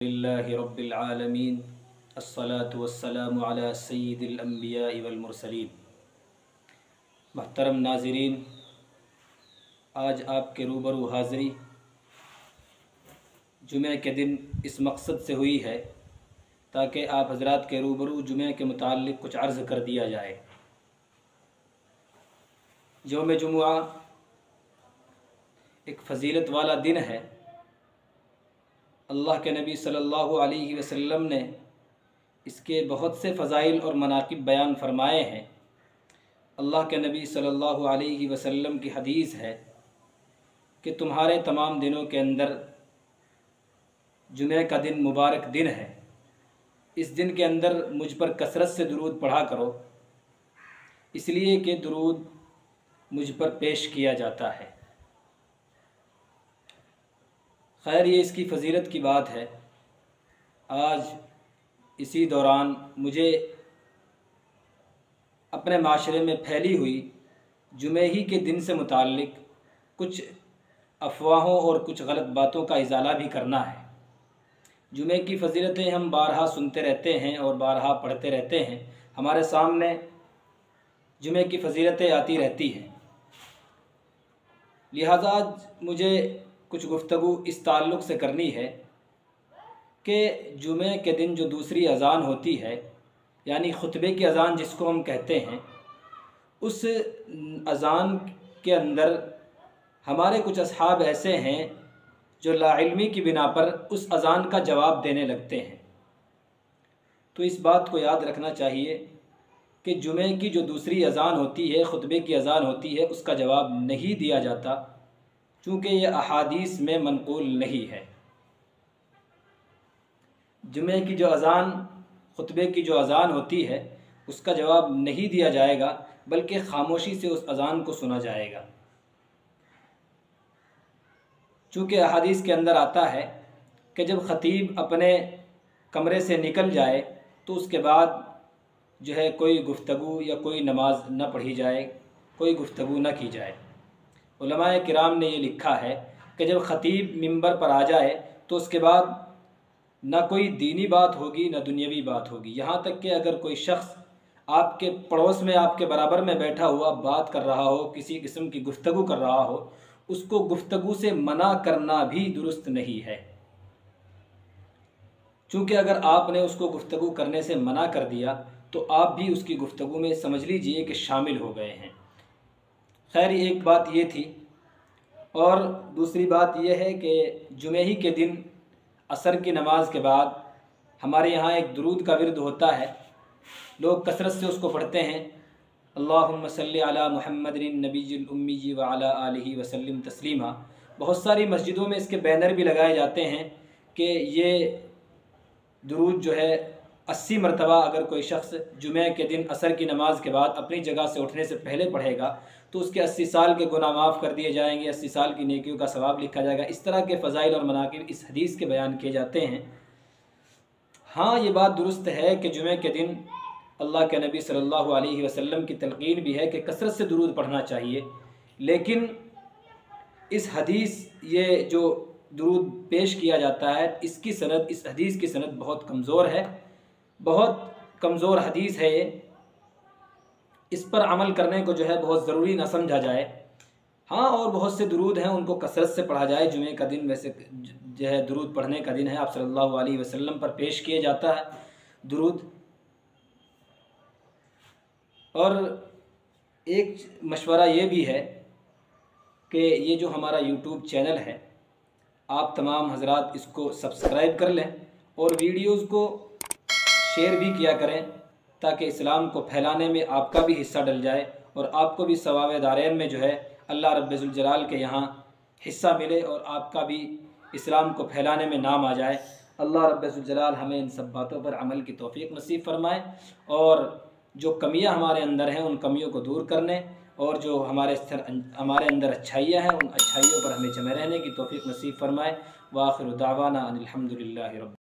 للہ رب العالمین الصلاۃ والسلام علی سید الانبیاء والمرسلین۔ محترم ناظرین، آج آپ کے روبرو حاضری جمعہ کے دن اس مقصد سے ہوئی ہے تاکہ آپ حضرات کے روبرو جمعہ کے متعلق کچھ عرض کر دیا جائے۔ یوم جمعہ ایک فضیلت والا دن ہے۔ اللہ کے نبی صلی اللہ علیہ وسلم نے اس کے بہت سے فضائل اور مناقب بیان فرمائے ہیں۔ اللہ کے نبی صلی اللہ علیہ وسلم کی حدیث ہے کہ تمہارے تمام دنوں کے اندر جمعہ کا دن مبارک دن ہے، اس دن کے اندر مجھ پر کثرت سے درود پڑھا کرو، اس لیے کہ درود مجھ پر پیش کیا جاتا ہے۔ خیر، یہ اس کی فضیلت کی بات ہے۔ آج اسی دوران مجھے اپنے معاشرے میں پھیلی ہوئی جمعہ ہی کے دن سے متعلق کچھ افواہوں اور کچھ غلط باتوں کا ازالہ بھی کرنا ہے۔ جمعہ کی فضیلتیں ہم بارہا سنتے رہتے ہیں اور بارہا پڑھتے رہتے ہیں، ہمارے سامنے جمعہ کی فضیلتیں آتی رہتی ہیں۔ لہذا آج مجھے کچھ گفتگو اس تعلق سے کرنی ہے کہ جمعہ کے دن جو دوسری اذان ہوتی ہے، یعنی خطبے کی اذان جس کو ہم کہتے ہیں، اس اذان کے اندر ہمارے کچھ اصحاب ایسے ہیں جو لا علمی کی بنا پر اس اذان کا جواب دینے لگتے ہیں۔ تو اس بات کو یاد رکھنا چاہیے کہ جمعہ کی جو دوسری اذان ہوتی ہے، خطبے کی اذان ہوتی ہے، اس کا جواب نہیں دیا جاتا، چونکہ یہ احادیث میں منقول نہیں ہے۔ جمعہ کی جو اذان، خطبے کی جو اذان ہوتی ہے، اس کا جواب نہیں دیا جائے گا، بلکہ خاموشی سے اس اذان کو سنا جائے گا۔ چونکہ احادیث کے اندر آتا ہے کہ جب خطیب اپنے کمرے سے نکل جائے تو اس کے بعد جو ہے کوئی گفتگو یا کوئی نماز نہ پڑھی جائے، کوئی گفتگو نہ کی جائے۔ علماء کرام نے یہ لکھا ہے کہ جب خطیب منبر پر آ جائے تو اس کے بعد نہ کوئی دینی بات ہوگی نہ دنیاوی بات ہوگی، یہاں تک کہ اگر کوئی شخص آپ کے پڑوس میں آپ کے برابر میں بیٹھا ہوا بات کر رہا ہو، کسی قسم کی گفتگو کر رہا ہو، اس کو گفتگو سے منع کرنا بھی درست نہیں ہے، چونکہ اگر آپ نے اس کو گفتگو کرنے سے منع کر دیا تو آپ بھی اس کی گفتگو میں سمجھ لیجئے کہ شامل ہو گئے ہیں۔ خیر، ایک بات یہ تھی، اور دوسری بات یہ ہے کہ جمعہ ہی کے دن عصر کی نماز کے بعد ہمارے یہاں ایک درود کا ورد ہوتا ہے، لوگ کثرت سے اس کو پڑھتے ہیں۔ اللہم صلی علی محمد النبی الامی وعلی آلہ وسلم تسلیما۔ بہت ساری مسجدوں میں اس کے بینر بھی لگائے جاتے ہیں کہ یہ درود جو ہے 80 مرتبہ اگر کوئی شخص جمعہ کے دن عصر کی نماز کے بعد اپنی جگہ سے اٹھنے سے پہلے پڑھے گا تو اس کے 80 سال کے گناہ معاف کر دیے جائیں گے، 80 سال کی نیکیوں کا ثواب لکھا جائے گا۔ اس طرح کے فضائل اور مناقب اس حدیث کے بیان کیے جاتے ہیں۔ ہاں، یہ بات درست ہے کہ جمعہ کے دن اللہ کے نبی صلی اللہ علیہ وسلم کی تلقین بھی ہے کہ کثرت سے درود پڑھنا چاہیے، لیکن اس حدیث، یہ جو درود پیش کیا جاتا ہے، اس کی سند، اس حدیث کی سند بہت کمزور ہے، بہت کمزور حدیث ہے یہ۔ اس پر عمل کرنے کو جو ہے بہت ضروری نہ سمجھا جائے۔ ہاں، اور بہت سے درود ہیں، ان کو کثرت سے پڑھا جائے۔ جمعہ کا دن ویسے جو ہے درود پڑھنے کا دن ہے، آپ صلی اللہ علیہ وسلم پر پیش کیے جاتا ہے درود۔ اور ایک مشورہ یہ بھی ہے کہ یہ جو ہمارا یوٹیوب چینل ہے، آپ تمام حضرات اس کو سبسکرائب کر لیں اور ویڈیوز کو شیئر بھی کیا کریں تاکہ اسلام کو پھیلانے میں آپ کا بھی حصہ ڈل جائے اور آپ کو بھی ثواب دارین میں جو ہے اللہ رب ذوالجلال کے یہاں حصہ ملے اور آپ کا بھی اسلام کو پھیلانے میں نام آ جائے۔ اللہ رب ذوالجلال ہمیں ان سب باتوں پر عمل کی توفیق نصیب فرمائے، اور جو کمیاں ہمارے اندر ہیں ان کمیوں کو دور کرنے، اور جو ہمارے اندر اچھائیاں ہیں ان اچھائیوں پر ہمیں جمع رہنے کی توفیق نصیب فرمائے۔ وآخر دعوانا ان الحمد للہ رب